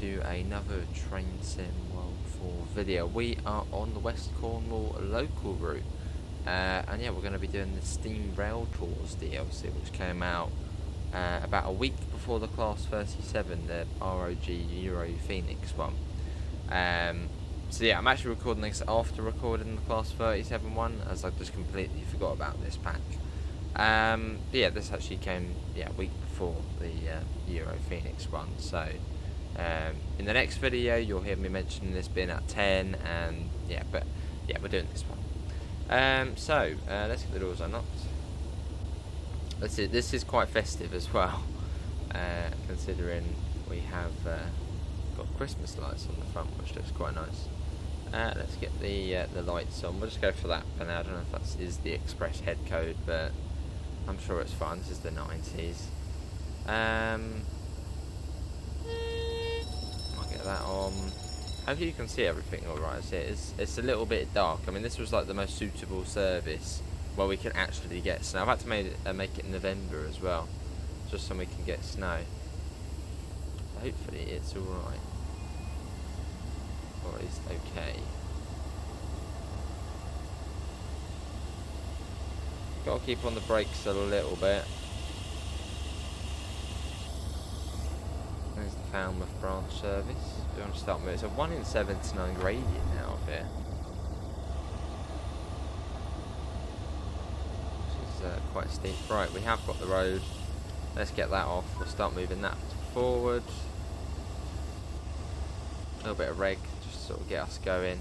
to another train sim World 4 video. We are on the West Cornwall local route, and yeah, we're going to be doing the Steam Rail Tours DLC, which came out about a week before the Class 37, the ROG Euro Phoenix one. So yeah, I'm actually recording this after recording the Class 37 one, as I just completely forgot about this pack. But yeah, this actually came a week before the Euro Phoenix one, so in the next video you'll hear me mentioning this being at 10, and we're doing this one. So let's get the doors unlocked. This is quite festive as well, considering we have got Christmas lights on the front, which looks quite nice. Let's get the lights on. We'll just go for that for now. I don't know if that is the express head code, but I'm sure it's fine. This is the 90s. I'll get that on. Hopefully you can see everything alright. It's a little bit dark. I mean, this was like the most suitable service where we can actually get snow. I've had to make it in November as well, just so we can get snow. So hopefully it's alright. Or at least okay. Got to keep on the brakes a little bit. There's the Falmouth branch service. We want to start moving. It's a 1 in 79 gradient now up here, which is quite steep. Right, we have got the road. Let's get that off. We'll start moving that forward. A little bit of reg, just to sort of get us going.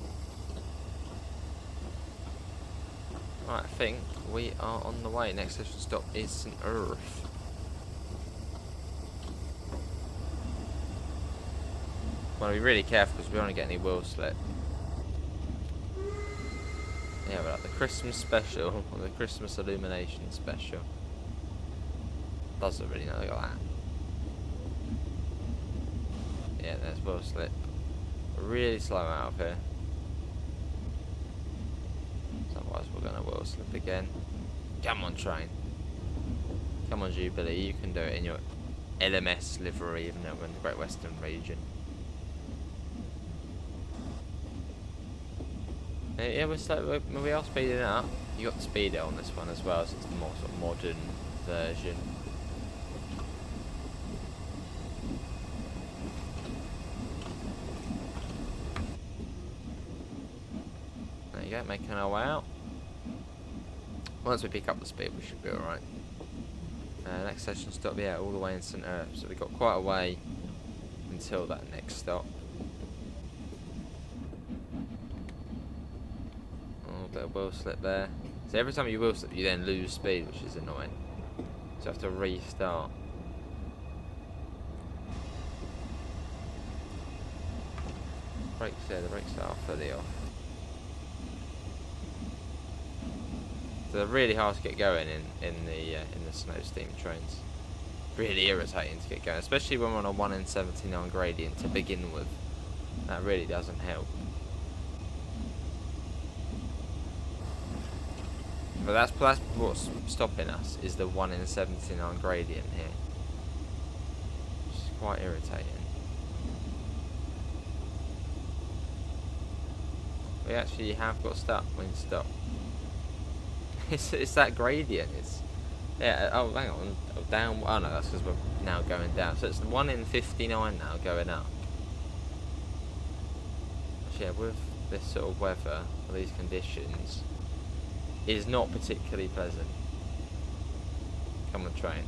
Right, I think we are on the way. Next station stop is St. Earth. Want to be really careful because we don't want to get any wheel slip. Yeah, we're like the Christmas special, or the Christmas illumination special. Doesn't really know, look at that. Yeah, there's wheel slip. We're really slow out of here. Otherwise we're going to wheel slip again. Come on, train. Come on, Jubilee, you can do it in your LMS livery, even though we're in the Great Western region. Yeah, we are speeding up. You got the speeder on this one as well, so it's the more sort of modern version. There you go, making our way out. Once we pick up the speed, we should be alright. Next station stop, yeah, all the way in St. Earth. So we've got quite a way until that next stop. Bit of wheel slip there. So every time you wheel slip, you then lose speed, which is annoying. So you have to restart. Brakes there, the brakes are fully off. So they're really hard to get going in the snow steam trains. Really irritating to get going, especially when we're on a 1 in 79 gradient to begin with. That really doesn't help. But that's what's stopping us, is the 1 in 79 gradient here. Which is quite irritating. We actually have got stuck. We need to stop. It's that gradient. Oh, hang on. Down. Oh no, that's because we're now going down. So it's 1 in 59 now going up. Which, yeah, with this sort of weather, or these conditions, is not particularly pleasant. Come on, train.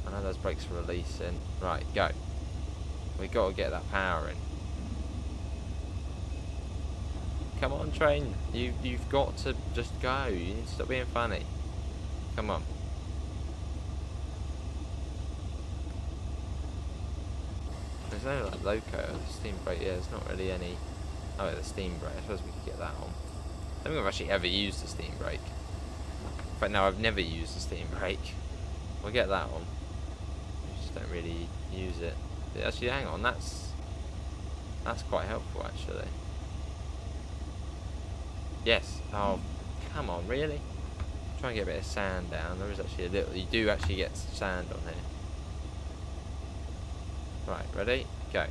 I know those brakes are releasing. Right, go. We got to get that power in. Come on, train. You've got to just go. You need to stop being funny. Come on. There's no like loco, steam brake. Yeah, there's not really any. Oh, yeah, the steam brake. I suppose we could get that on. I don't think I've actually ever used the steam brake. In fact, no, I've never used the steam brake. We'll get that on. We just don't really use it. But actually, hang on, that's quite helpful actually. Yes. Oh, come on, really? Try and get a bit of sand down. There is actually a little. You do actually get sand on here. Right, ready? Go.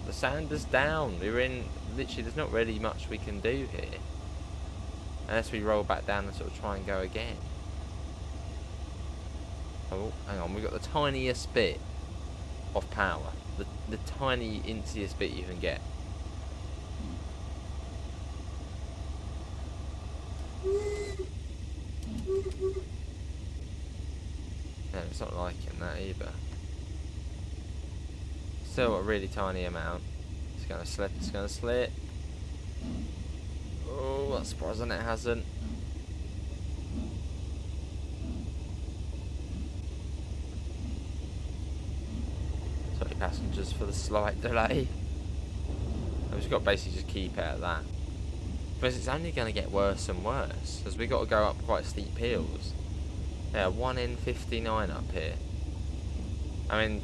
The sand is down. We're in... Literally, there's not really much we can do here. Unless we roll back down and sort of try and go again. Oh, hang on. We've got the tiniest bit of power. The tiny, inchiest bit you can get. No, it's not liking that either. Still a really tiny amount. It's going to slip, it's going to slip. Oh, that's surprising it hasn't. Sorry passengers for the slight delay. I've just got to basically just keep it at that. Because it's only going to get worse and worse. Because we've got to go up quite steep hills. Yeah, 1 in 59 up here. I mean,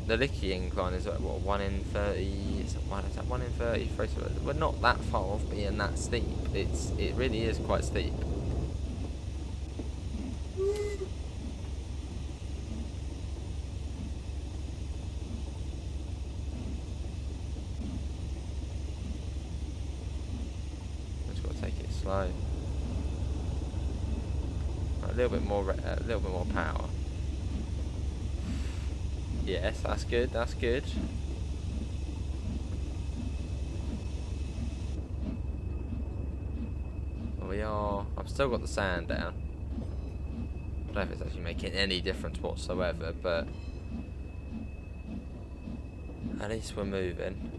the Licky incline is what, 1 in 30? Is that 1 in 30? We're not that far off being that steep. It really is quite steep. Just got to take it slow. A little bit more power. Yes, that's good, that's good. I've still got the sand down. I don't know if it's actually making any difference whatsoever, but at least we're moving.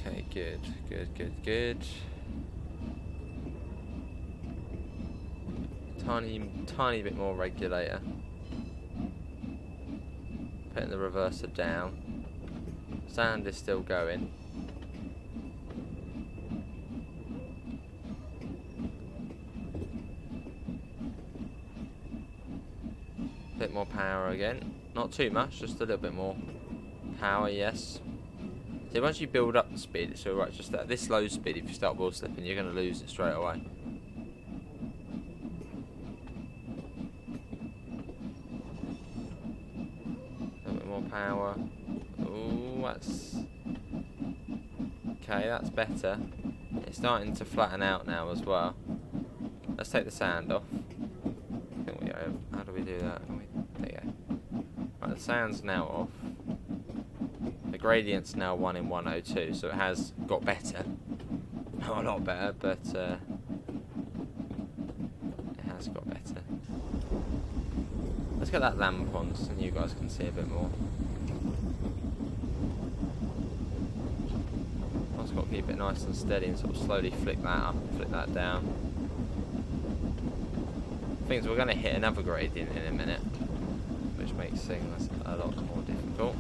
Okay, good. Tiny bit more regulator. Putting the reverser down. Sand is still going. Bit more power again. Not too much, just a little bit more power, yes. So once you build up the speed, it's alright. Just at this low speed, if you start wheel slipping, you're going to lose it straight away. A little bit more power. Ooh, that's... Okay, that's better. It's starting to flatten out now as well. Let's take the sand off. I think we go. How do we do that? There you go. Right, the sand's now off. The gradient's now 1 in 102, so it has got better. Not a lot better, but it has got better. Let's get that lamp on so you guys can see a bit more. I've got to keep it nice and steady and sort of slowly flick that up and flick that down. Things we're going to hit another gradient in a minute, which makes things a lot more difficult.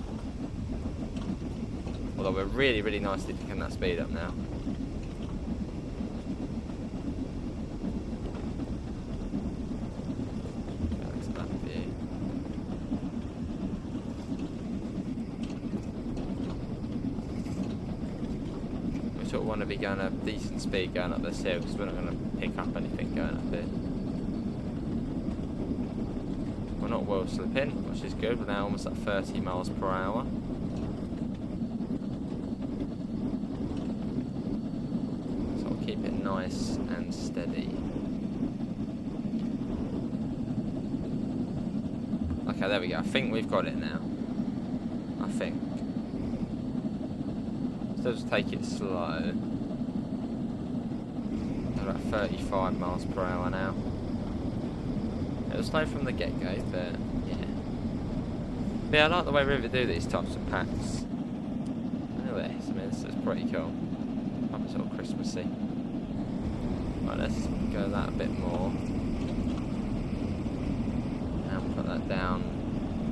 Although we're really nicely picking that speed up now. Back to that view. We sort of want to be going at decent speed going up this hill because we're not going to pick up anything going up here. We're not wheel slipping, which is good. We're now almost at 30 miles per hour. So I'll keep it nice and steady. Okay, there we go. I think we've got it now. I think. So just take it slow. We're at 35 miles per hour now. It was slow from the get-go, but yeah. But yeah, I like the way River do these types of packs. Look at this, I mean, this is pretty cool. Proper sort of Christmassy. Right, let's go that a bit more. And put that down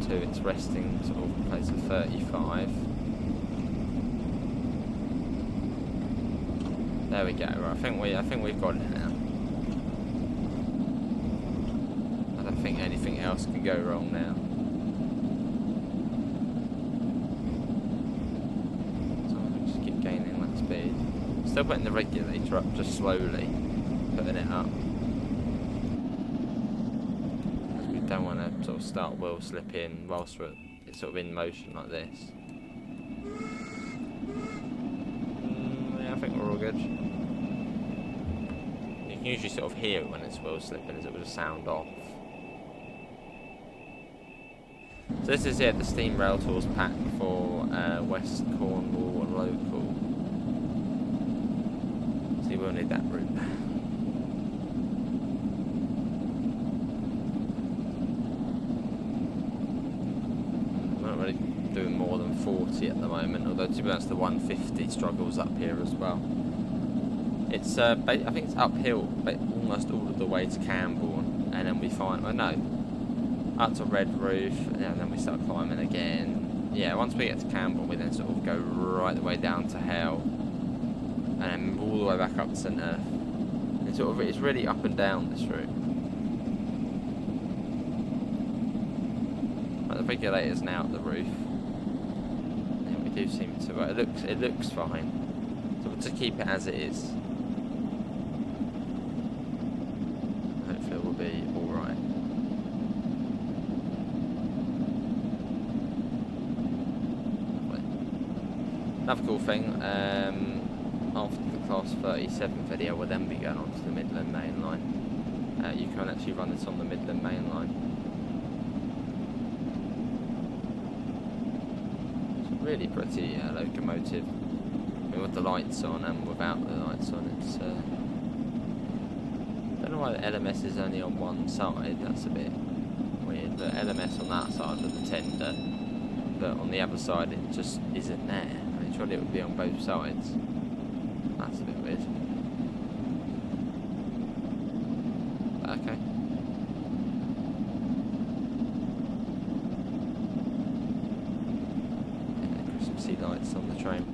to its resting sort of place of 35. There we go, right, I think we've got it now. I don't think anything else can go wrong now. So I'll just keep gaining that speed. Still putting the regulator up, just slowly putting it up. don't want to sort of start wheel slipping whilst it's sort of in motion like this. Yeah, I think we're all good. You can usually sort of hear it when it's wheel slipping, as it would just sound off. So this is the Steam Rail Tours pack for West Cornwall and local. So you will need that route. We're not really doing more than 40 at the moment, although to be honest the 150 struggles up here as well. It's I think it's uphill almost all of the way to Camborne, and then we find, well no, up to Redruth, and then we start climbing again. Yeah, once we get to Camborne, we then sort of go right the way down to Hell, and then all the way back up to St Earth. It's really up and down this route. But the regulator's now at the roof. Yeah, we do seem to. It looks fine. So we'll just keep it as it is. Hopefully, we'll be all right. Another cool thing, after the Class 37 video, we'll then be going on to the Midland Main Line. You can actually run this on the Midland Main Line. It's a really pretty locomotive. I mean, with the lights on and without the lights on, it's... I don't know why the LMS is only on one side, that's a bit weird. The LMS on that side of the tender, but on the other side it just isn't there. Surely it would be on both sides. That's a bit weird. Okay. Yeah, Christmassy lights on the train.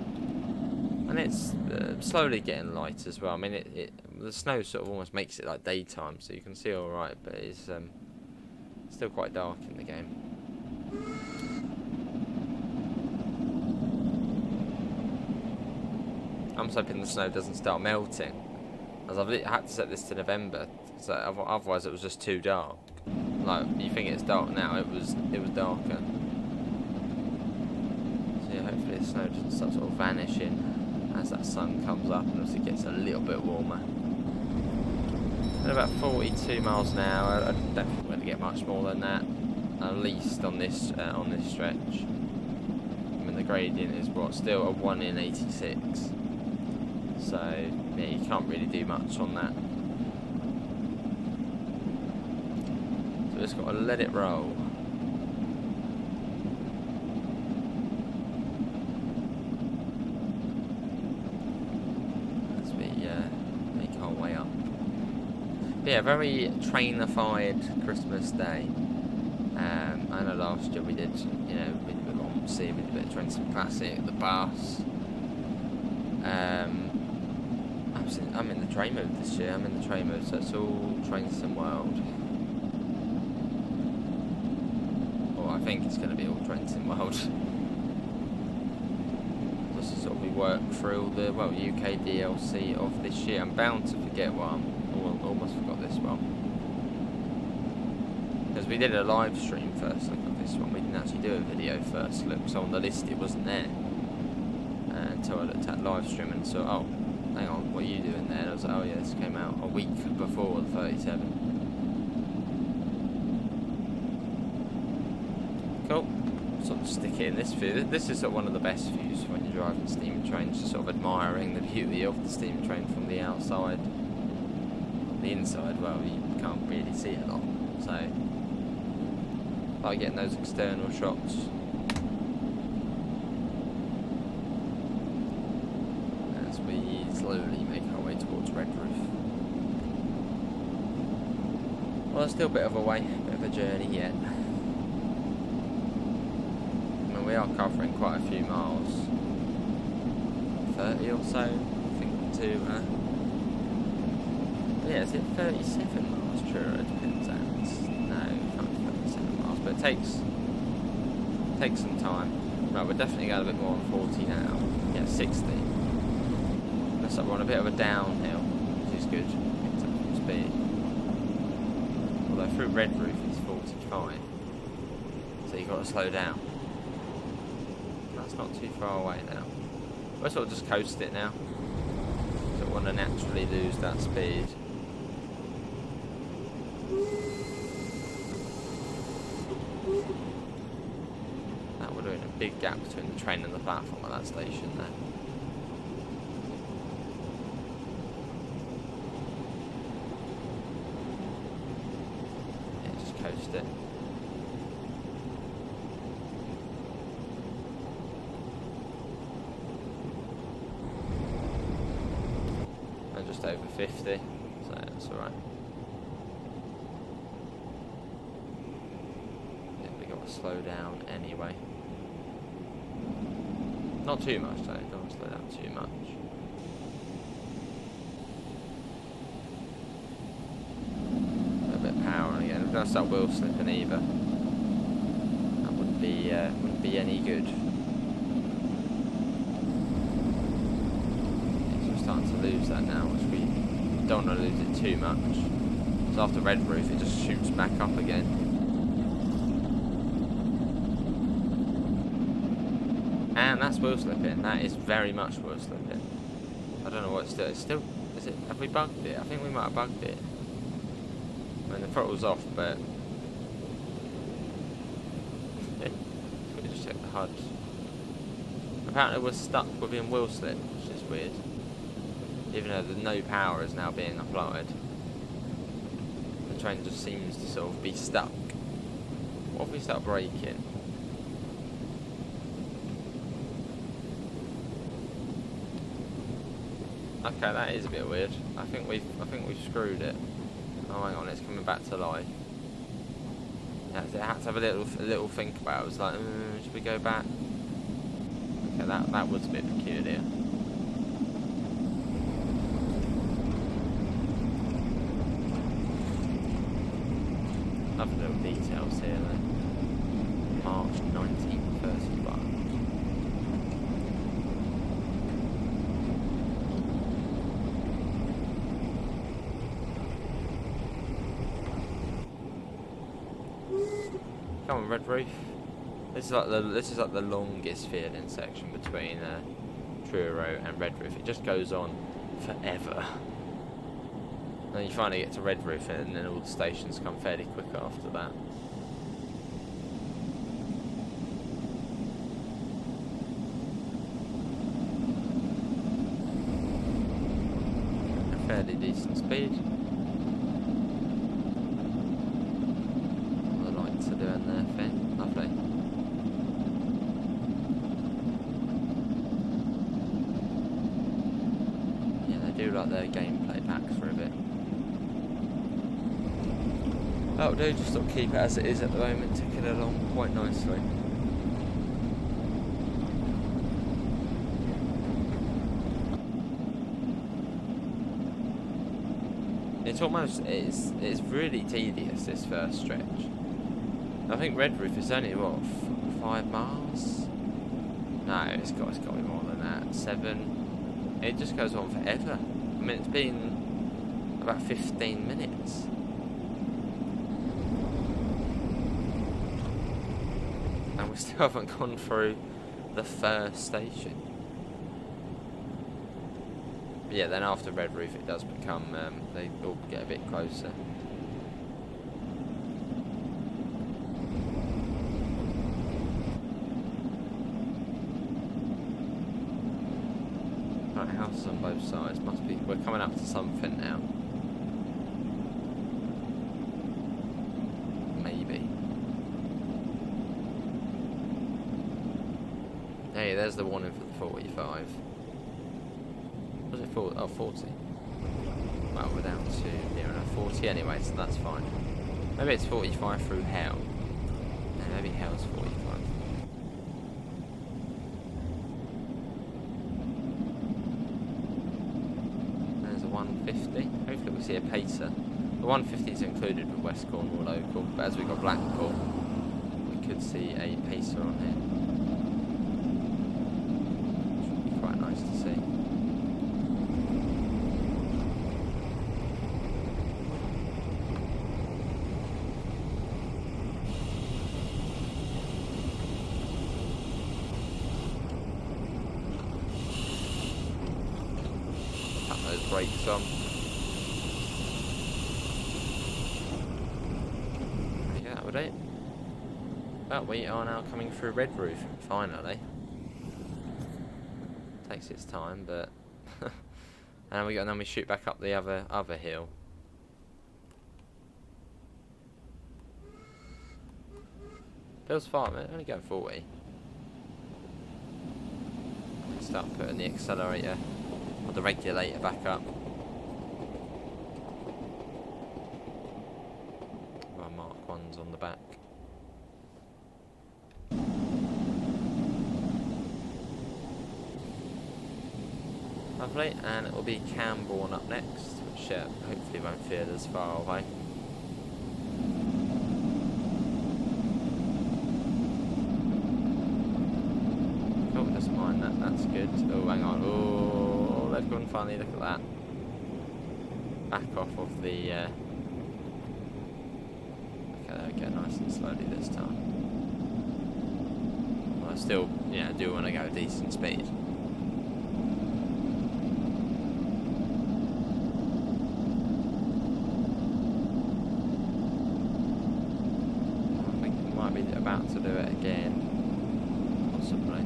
And it's slowly getting light as well. I mean, the snow sort of almost makes it like daytime, so you can see alright, but it's still quite dark in the game. I'm just hoping the snow doesn't start melting, as I've had to set this to November, so otherwise it was just too dark. Like, you think it's dark now, it was darker. So yeah, hopefully the snow doesn't start sort of vanishing as that sun comes up and as it gets a little bit warmer. At about 42 miles an hour, I don't think we're going to get much more than that, at least on this stretch. I mean, the gradient is still a 1 in 86. So, yeah, you can't really do much on that. So we just got to let it roll. As we make our way up. But yeah, very trainified Christmas day. I know last year we did, we did a bit of Omsi, we did a bit of Penzance Classic, the bus. I'm in the train mode this year. I'm in the train mode, so it's all Train Sim World. Or I think it's going to be all Train Sim World. This is what we work through the UK DLC of this year. I'm bound to forget one. Almost forgot this one. Because we did a live stream first look at this one. We didn't actually do a video first look, so on the list it wasn't there. Until I looked at live stream and saw, oh, hang on, what are you doing there? And I was like, oh yeah, this came out a week before the 37. Cool. Sort of stick it in this view. This is sort of one of the best views when you're driving steam trains, just sort of admiring the beauty of the steam train from the outside. On the inside, well, you can't really see a lot. So, I like getting those external shots. Slowly make our way towards Redruth. Well, it's still a bit of a way, a bit of a journey yet. I mean, we are covering quite a few miles. 30 or so, I think, to... yeah, is it 37 miles Truro to Penzance? No, it can't be 37 miles, but it takes some time. Right, we're definitely going a bit more than 40 now. Yeah, 60. So we're on a bit of a downhill, which is good. Picked up some speed. Although through Redruth it's 45. 45. So you've got to slow down. That's not too far away now. We'll sort of just coast it now. Don't want to naturally lose that speed. That would have been a big gap between the train and the platform at that station there. Yeah, just coast it. Just over 50, so that's alright. Yeah, we got to slow down anyway. Not too much though, don't want to slow down too much. A little bit of power again. We're going to start wheel slipping either. That wouldn't be any good. Starting to lose that now, which we don't want to lose it too much. Because after Redruth it just shoots back up again. And that's wheel slipping. That is very much wheel slipping. I don't know what it's still. Is it? Have we bugged it? I think we might have bugged it. I mean the throttle's off, but we just check the HUD. Apparently we're stuck within wheel slip, which is weird. Even though the no power is now being applied. The train just seems to sort of be stuck. What if we start braking? Okay, that is a bit weird. I think we've screwed it. Oh hang on, it's coming back to life. Yeah, it had to have a little think about it. It was like, should we go back? Okay, that was a bit peculiar. Other little details here though. March 1931. Come on, Redruth. This is like the longest fielding section between Truro and Redruth. It just goes on forever. And you finally get to Redruth and then all the stations come fairly quick after that. A fairly decent speed. All the lights are doing their thing. Lovely. Yeah, they do like their gameplay packs for a bit. That'll do, just sort of keep it as it is at the moment, ticking along quite nicely. It's really tedious, this first stretch. I think Redruth is only, what, 5 miles? No, it's got to be more than that, 7. It just goes on forever. I mean, it's been about 15 minutes. We still haven't gone through the first station. But yeah, then after Redruth it does become, they all get a bit closer. Right, houses on both sides. Must be, we're coming up to something now. Maybe. Hey, there's the warning for the 45. Was it 40? Oh, 40. Well, we're down to near enough 40 anyway, so that's fine. Maybe it's 45 through hell. No, maybe hell's 45. There's a 150. Hopefully we'll see a pacer. The 150 is included with West Cornwall local, but as we got Blackpool, we could see a pacer on here. Nice to see. brakes on. There you go, that would it. But we are now coming through Redruth, finally. Takes its time, but and then we shoot back up the other hill. Feels fine, man. Only going 40. Start putting the accelerator or the regulator back up. Our Mark 1's on the back. Lovely, and it will be Camborne up next, which hopefully won't feel as far away. Oh, doesn't mind that, that's good. Oh, hang on. Oh, they've gone funny, look at that. Back off of the... Okay, there we go, nice and slowly this time. Well, I still, yeah, do want to go decent speed. About to do it again, possibly.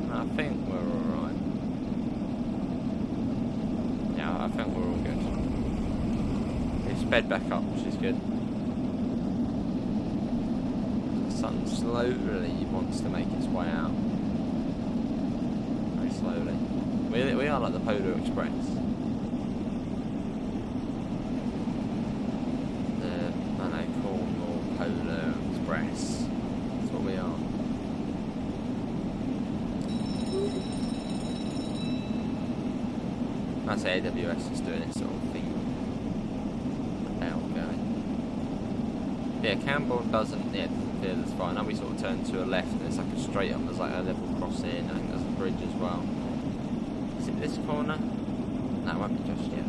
I think we're alright. Yeah, I think we're all good. It's sped back up, which is good. The sun slowly wants to make its way out. Very slowly. We are like the Polar Express. Cornwall Polar Express. That's what we are. I say AWS is doing its sort of thing about going. Yeah, Camborne doesn't feel as far. Now we sort of turn to a left and it's like a straight up, there's like a level crossing, I think there's a bridge as well. Is it this corner? No, it won't be just yet.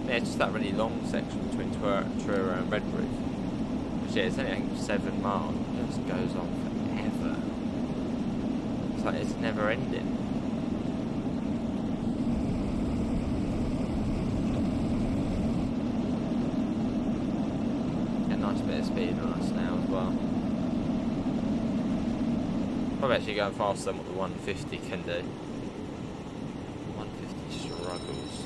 Yeah, it's just that really long section between Truro and Redruth. Which is only 7 miles. It just goes on forever. It's like it's never ending. Yeah, nice bit of speed on us now as well. Probably actually going faster than what the 150 can do. 150 struggles.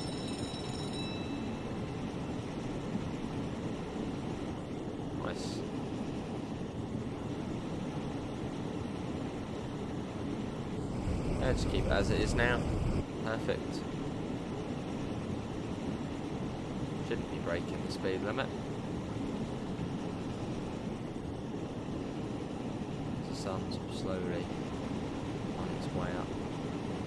Let's keep it as it is now. Perfect. Shouldn't be breaking the speed limit. The sun's slowly on its way up.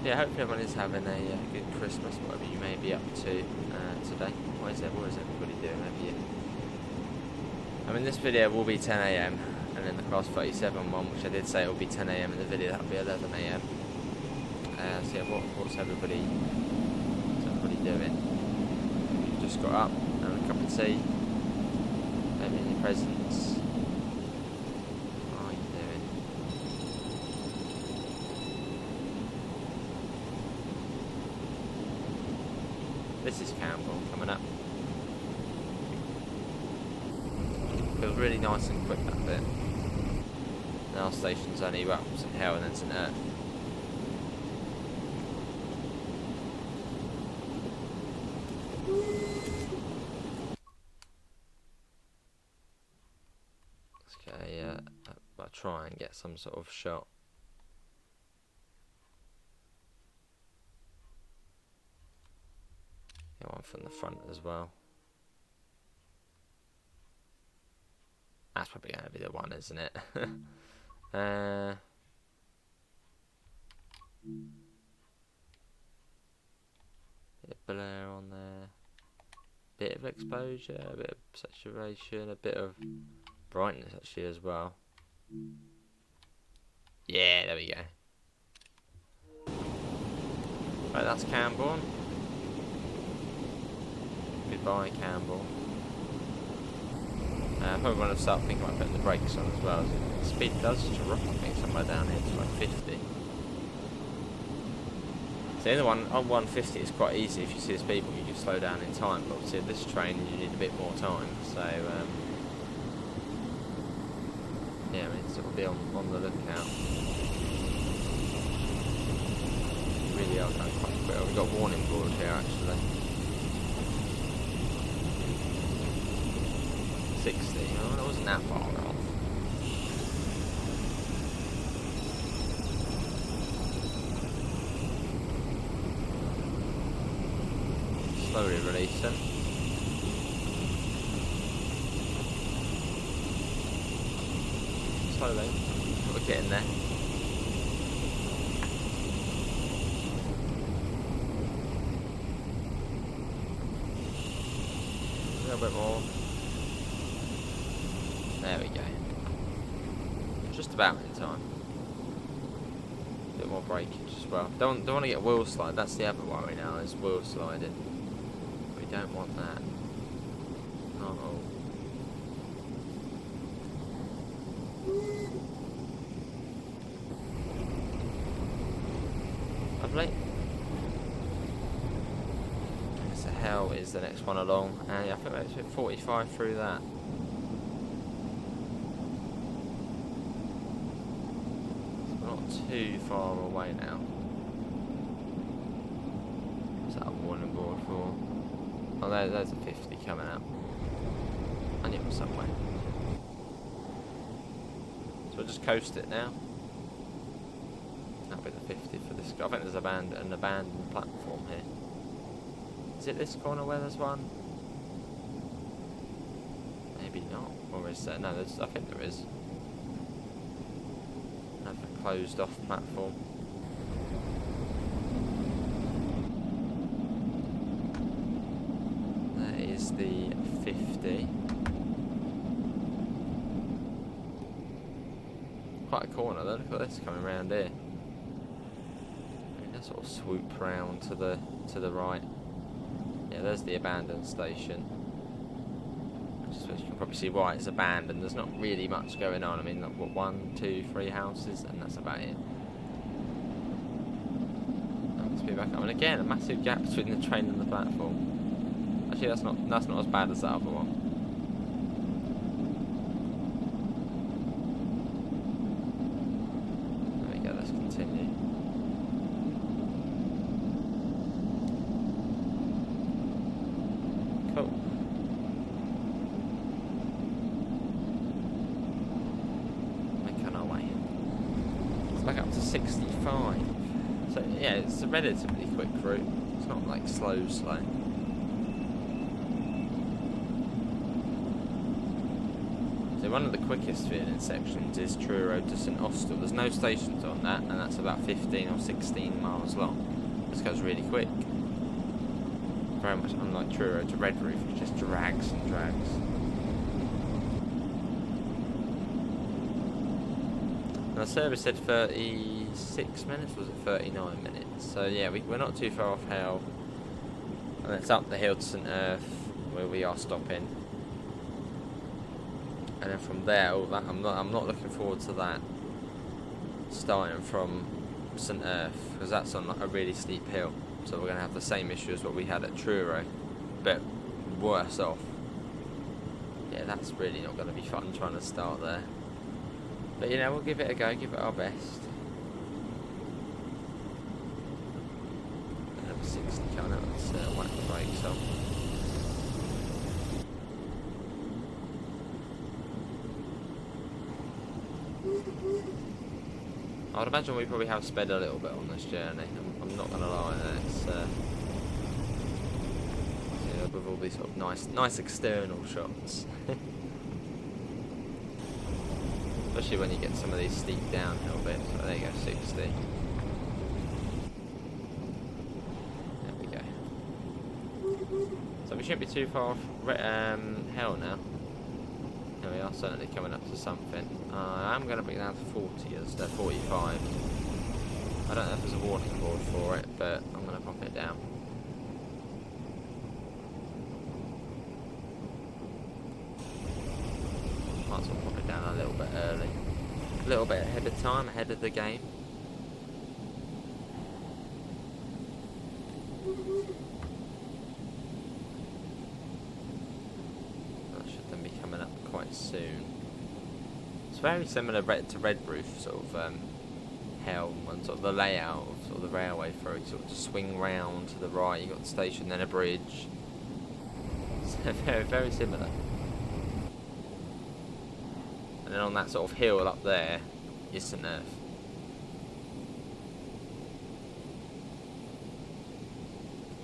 Yeah, hopefully everyone is having a good Christmas, whatever you may be up to today. What is everybody doing over here? I mean, this video will be 10 AM, and then the class 37 one, which I did say it will be 10 AM in the video, that'll be 11 AM. So yeah, what's everybody doing? You've just got up, having a cup of tea, opening your presents. What are you doing? This is Cornwall coming up. Feels really nice and quick that bit. And our station's only up St Hell and then St Earth. Okay, I'll try and get some sort of shot. Get one from the front as well. That's probably going to be the one, isn't it? Bit of blur on there. Bit of exposure, a bit of saturation, a bit of brightness actually as well. Yeah, there we go. Right, that's Camborne. Goodbye, Camborne. Probably want to start thinking about putting the brakes on as well. The speed does drop, I think, somewhere down here to like 50. So the other one on 150 is quite easy. If you see the speed bump, you can slow down in time. But obviously, this train you need a bit more time. So yeah, I mean, sort of be on the lookout. You really are going quite quick. We've got a warning board here actually. 60. Oh, that wasn't that far off. Slowly releasing. Slowly. We're getting there. A little bit more. There we go. Just about in time. A bit more breakage as well. Don't want to get wheel slide. That's the other worry now, is wheel sliding. We don't want that. Uh-oh. Lovely. So hell is the next one along. And yeah, I think it's 45 through that. Too far away now. What's that warning board for? Oh, there's a 50 coming out. I knew it was somewhere. So we'll just coast it now. That'll be the 50 for this. I think there's an abandoned platform here. Is it this corner where there's one? Maybe not. Or is there? No, I think there is. Closed off platform. That is the 50. Quite a corner though, look at this coming round here. Let's sort of swoop round to the right. Yeah, there's the abandoned station. You can probably see why it's abandoned. There's not really much going on. I mean, like, what, 1, 2, 3 houses, and that's about it. Let's be back up. And again, a massive gap between the train and the platform. Actually, that's not as bad as that other one. There we go. Let's continue. Cool. Back up to 65. So yeah, it's a relatively quick route. It's not like slow. So one of the quickest filling sections is Truro to St Austell. There's no stations on that, and that's about 15 or 16 miles long. This goes really quick. Very much unlike Truro to Redruth, which just drags and drags. Our service said 36 minutes, was it 39 minutes? So yeah, we're not too far off Hell. And it's up the hill to St Earth, where we are stopping. And then from there, I'm not looking forward to that. Starting from St Earth, because that's on like a really steep hill. So we're going to have the same issue as what we had at Truro, but worse off. Yeah, that's really not going to be fun trying to start there. But you know, we'll give it a go, give it our best. Another 60 coming out, let's whack the brakes on. I'd imagine we probably have sped a little bit on this journey. I'm not going to lie, it's you know, with all these sort of nice external shots. Especially when you get some of these steep downhill bits. So there you go, 60. There we go. So we shouldn't be too far off Hell now. There we are, certainly coming up to something. I'm going to bring it down to 40 as 45. I don't know if there's a warning board for it, but I'm going to pop it down. a little bit ahead of time, ahead of the game. That should then be coming up quite soon. It's very similar to Redruth, sort of helm and sort of the layout of sort of the railway through. You sort of just swing round to the right, you've got the station, then a bridge. So very, very similar. And then on that sort of hill up there is St Earth.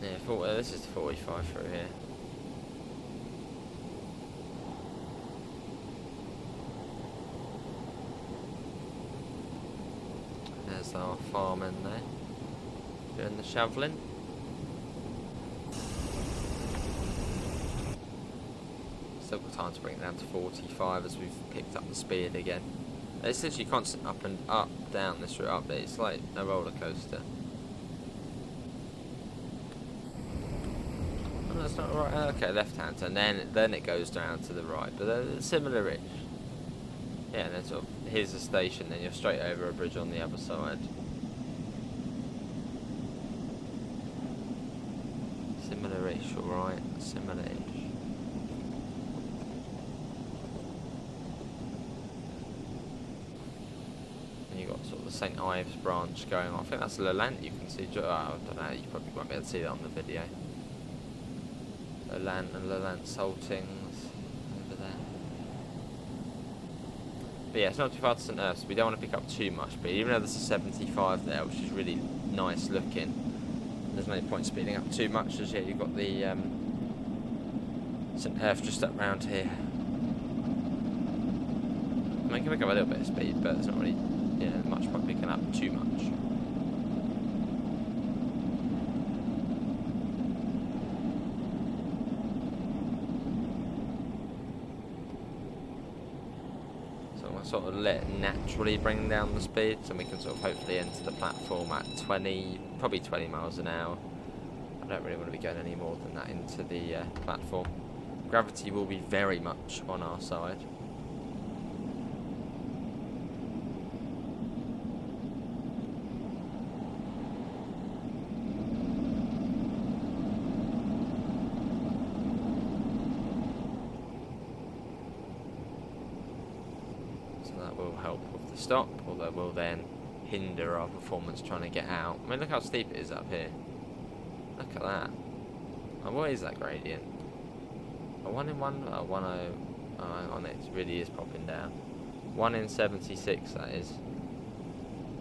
Yeah, this is 45 through here. There's our farm in there, doing the shoveling. Still got time to bring it down to 45 as we've picked up the speed again. It's literally constant up and up, down this route up there. It's like a roller coaster. Oh, that's not right. Okay, left hand turn. Then it goes down to the right, but they're similar-ish. Yeah, and then sort of here's the station. Then you're straight over a bridge on the other side. Similar-ish, all right. Similar-ish. Sort of the St Ives branch going on. I think that's Lelant. You can see. I don't know. You probably won't be able to see that on the video. Lelant and Lelant Saltings over there. But yeah, it's not too far to St Earth, so we don't want to pick up too much speed. Even though there's a 75 there, which is really nice looking, there's no point speeding up too much as yet. You've got the St Earth just up round here. I mean, you can pick up a little bit of speed, but it's not really much point picking up too much. So I'm going to sort of let it naturally bring down the speed, so we can sort of hopefully enter the platform at 20, probably 20 miles an hour. I don't really want to be going any more than that into the platform. Gravity will be very much on our side. Stop, although will then hinder our performance trying to get out. I mean, look how steep it is up here. Look at that. Oh, what is that gradient? A 1 in 1, a 1 0. Oh, hang on, it really is popping down. 1 in 76, that is.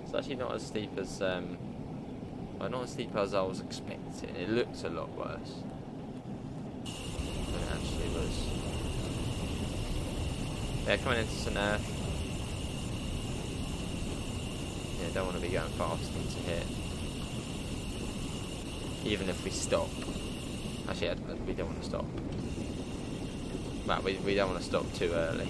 It's actually not as steep as, well, not as steep as I was expecting. It looks a lot worse than it actually was. Yeah, coming into St Earth. Yeah, don't want to be going fast into here. Even if we stop. Actually, we don't want to stop. Well, we don't want to stop too early.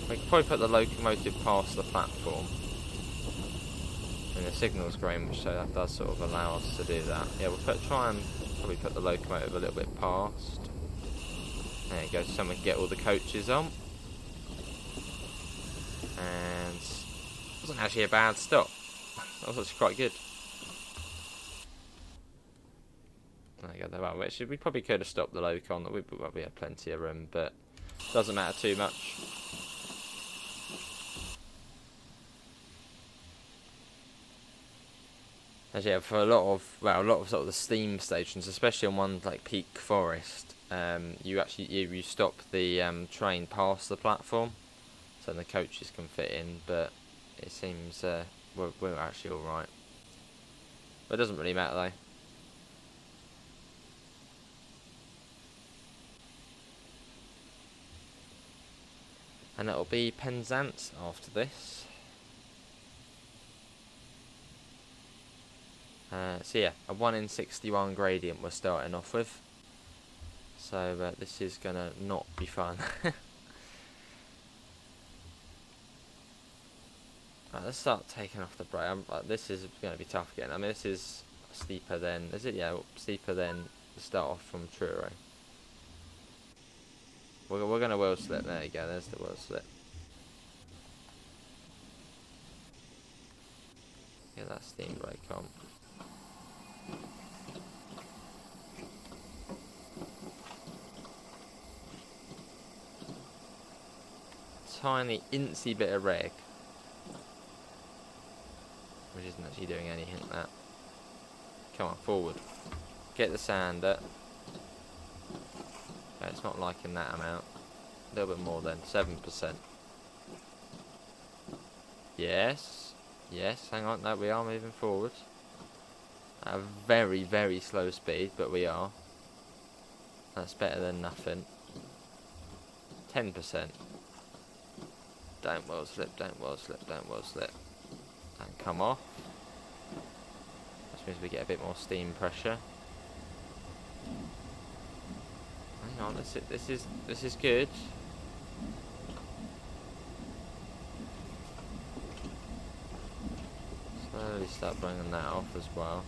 We could probably put the locomotive past the platform. And the signal's green, so that does sort of allow us to do that. Yeah, we'll try and probably put the locomotive a little bit past. There you go, so we can get all the coaches on. And it wasn't actually a bad stop. That was actually quite good. There you go, well, actually, we probably could have stopped the loco on. We had plenty of room, but it doesn't matter too much. As yeah, for a lot of sort of the steam stations, especially on one like Peak Forest, you stop the train past the platform, so the coaches can fit in. But it seems we're actually all right. But it doesn't really matter though. And it'll be Penzance after this. So yeah, a 1 in 61 gradient we're starting off with. So this is gonna not be fun. Right, let's start taking off the brake. This is going to be tough again. I mean, this is steeper than... Is it? Yeah, steeper than the start off from Truro. We're going to wheel slip. There you go. There's the wheel slip. Get that steam brake on. Tiny, incy bit of reg. Which isn't actually doing anything, that. Come on, forward. Get the sander. Okay, it's not liking that amount. A little bit more then. 7%. Yes. Yes, hang on. No, we are moving forward. At a very, very slow speed, but we are. That's better than nothing. 10%. Don't wheel slip, don't wheel slip, don't wheel slip. And come off. Which means we get a bit more steam pressure. Hang on, this is good. Slowly start bringing that off as well.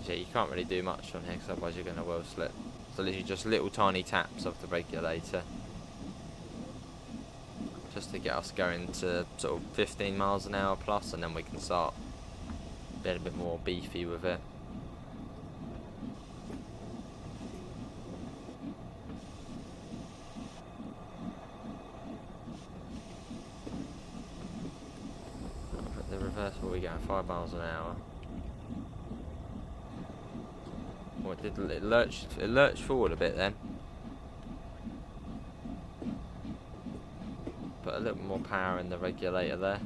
Yeah, you can't really do much on here because otherwise you're going to wheel slip. So literally just little tiny taps of the regulator. Just to get us going to sort of 15 miles an hour plus, and then we can start being a bit more beefy with it. The reverse, what are we going? 5 miles an hour. Oh, it lurched forward a bit then. Put a little more power in the regulator there.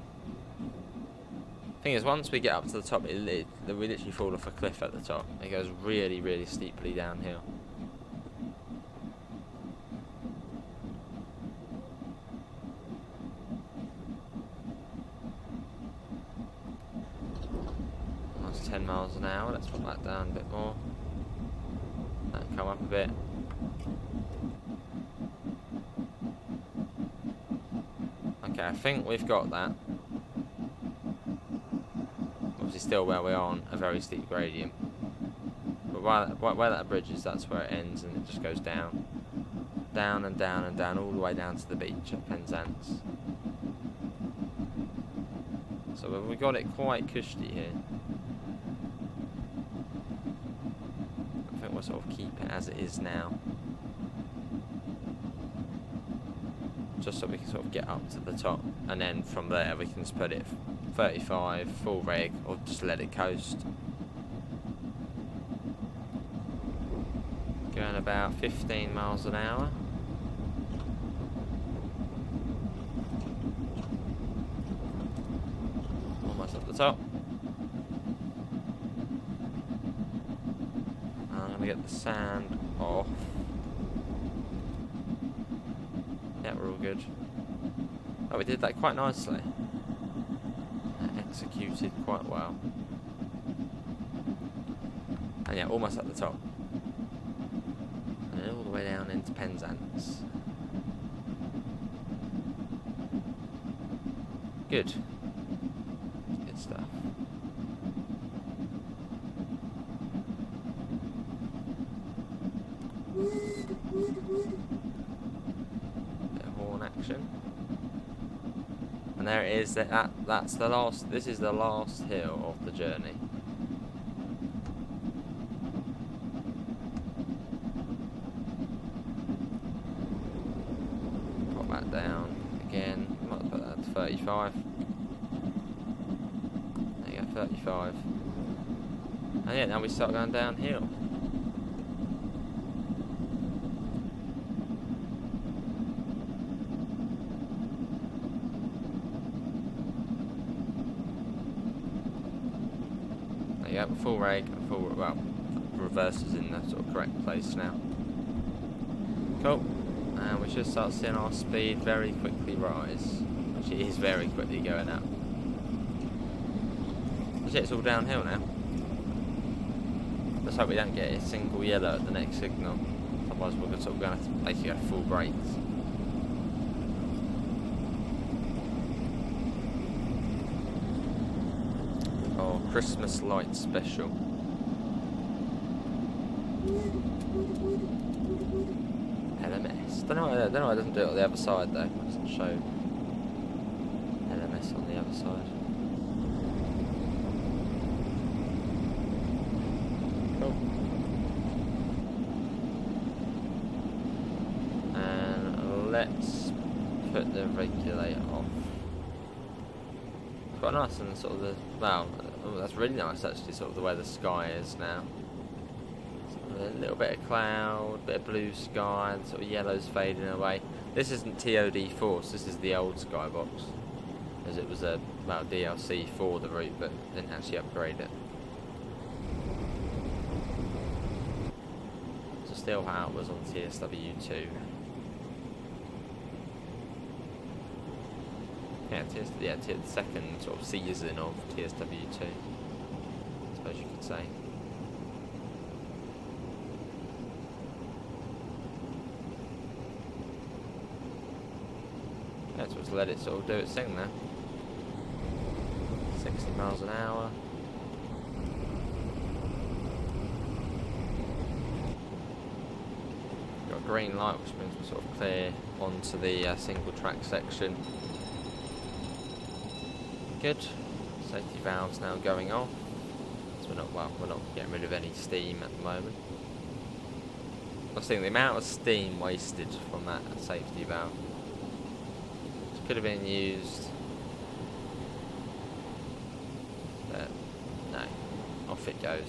Thing is, once we get up to the top, we literally fall off a cliff at the top. It goes really, really steeply downhill. That's 10 miles an hour. Let's put that down a bit more. That come up a bit. Okay, I think we've got that. Obviously still where we are on a very steep gradient. But where that bridge is, that's where it ends, and it just goes down. Down and down and down, all the way down to the beach at Penzance. So we've got it quite cushy here. I think we'll sort of keep it as it is now. Just so we can sort of get up to the top, and then from there we can just put it 35, full reg, or just let it coast. Going about 15 miles an hour. Almost at the top. I'm going to get the sand off. Yeah, we're all good. Oh, we did that quite nicely. Executed quite well. And yeah, almost at the top. And then all the way down into Penzance. Good. Good stuff. Bit of horn action. And there it is. That's the last. This is the last hill of the journey. Pop that down again. Might put that to 35. There you go, 35. And yeah, now we start going downhill. Yeah, full reg, well, reverse is in the sort of correct place now. Cool. And we should start seeing our speed very quickly rise. Which it is very quickly going up. It's all downhill now. Let's hope we don't get a single yellow at the next signal. Otherwise we're sort of going to have to basically go full brakes. Oh, Christmas light special. LMS. Don't know why it doesn't do it on the other side though. It doesn't show LMS on the other side. Cool. And let's put the regulator off. Quite nice and sort of the, wow, oh, that's really nice actually, sort of the way the sky is now. A little bit of cloud, bit of blue sky, and sort of yellow's fading away. This isn't TOD Force, this is the old skybox, as it was a DLC for the route, but didn't actually upgrade it. So still how it was on TSW2. Yeah, the second sort of season of TSW2, I suppose you could say. Let's just let it sort of do its thing now. 60 miles an hour. Got a green light, which means we're sort of clear onto the single track section. Good. Safety valves now going off. So we're not getting rid of any steam at the moment. I was thinking the amount of steam wasted from that safety valve. Could have been used, but no, off it goes.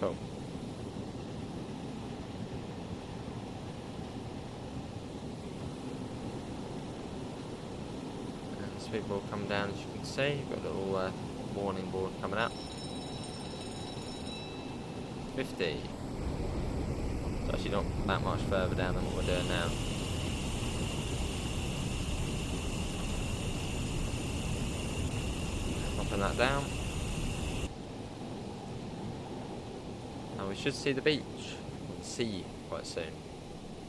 Cool. And the speed board come down, as you can see. You've got a little warning board coming up. 50. It's actually not that much further down than what we're doing now. Dropping that down. And we should see the beach. Sea quite soon.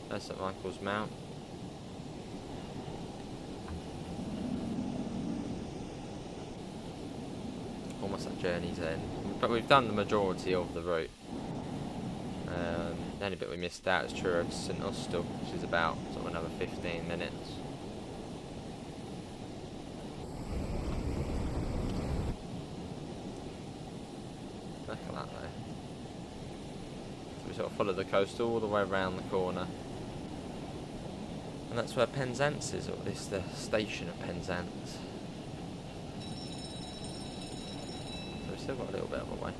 There's St Michael's Mount. Almost at journey's end. But we've done the majority of the route. The only bit we missed out is Truro to St Austell, which is about sort of another 15 minutes. Look at that though. So we sort of follow the coast all the way around the corner. And that's where Penzance is, or at least the station of Penzance. So we've still got a little bit of a way.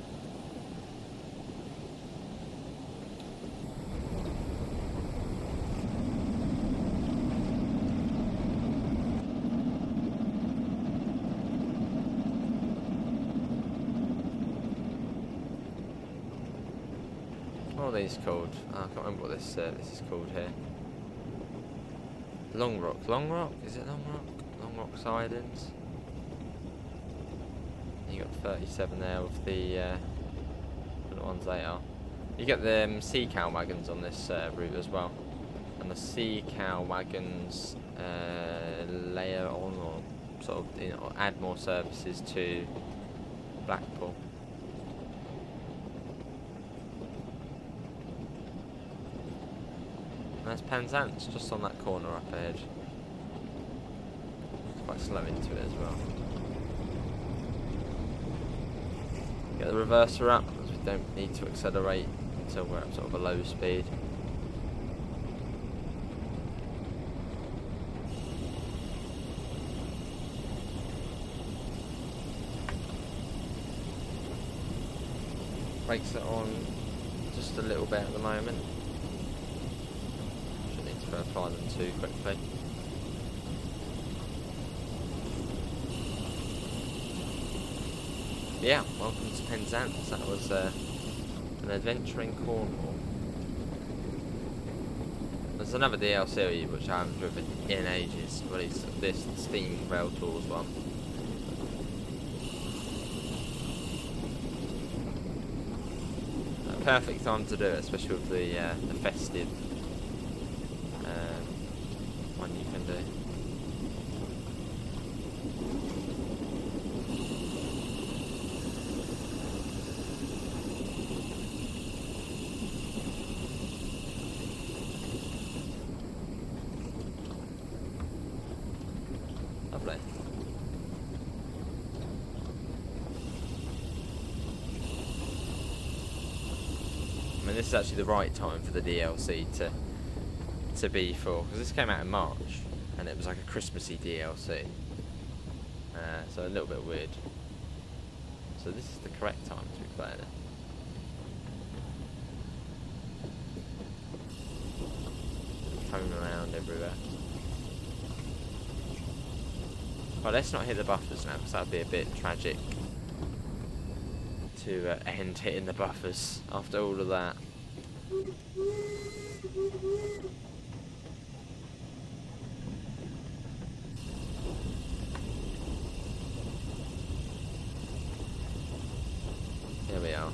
What are these called? Oh, I can't remember what this is called here. Long Rock. Long Rock? Is it Long Rock? Long Rock sidings. You got 37 there with the I don't know what ones they are. You get the sea cow wagons on this route as well, and the sea cow wagons layer on or sort of add more services to Blackpool. And there's Penzance just on that corner up ahead. It's quite slow into it as well. Get the reverser up, because we don't need to accelerate until we're at sort of a low speed. Brakes are on just a little bit at the moment. Shouldn't need to apply them too quickly. Yeah, welcome to Penzance. That was an adventure in Cornwall. There's another DLC which I haven't driven in ages. Well, it's this Steam Rail Tours one. A perfect time to do it, especially with the festive one you can do. Lovely. I mean, this is actually the right time for the DLC to be for, because this came out in March, and it was like a Christmassy DLC. So a little bit weird. So this is the correct time to be playing it. Foam around everywhere. Well, let's not hit the buffers now, because that'd be a bit tragic to end hitting the buffers after all of that. Here we are.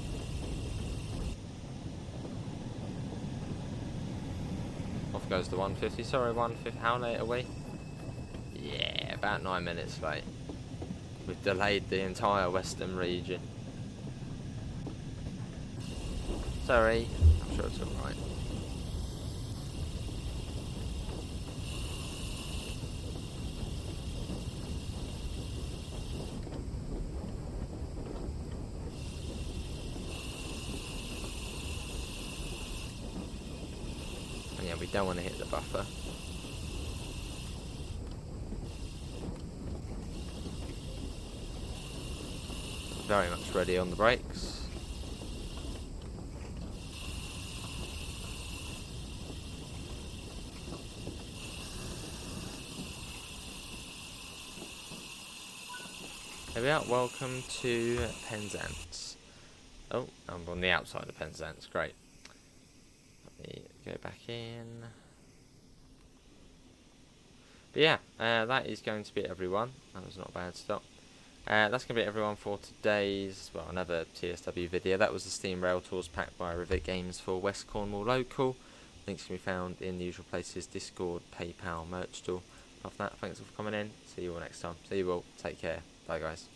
Off goes the 150. Sorry, 150. How late are we? Yeah, about 9 minutes late. We've delayed the entire western region. Sorry. I'm sure it's alright. And yeah, we don't want to hit the buffer. Very much ready on the brakes. Here we are, welcome to Penzance. Oh, I'm on the outside of Penzance, great. Let me go back in. But yeah, that is going to be everyone. That was not a bad stop. That's going to be everyone for today's, well, another TSW video. That was the Steam Rail Tours pack by Rivet Games for West Cornwall Local. Links can be found in the usual places: Discord, PayPal, merch store. After that, thanks for coming in. See you all next time. See you all. Take care. Bye, guys.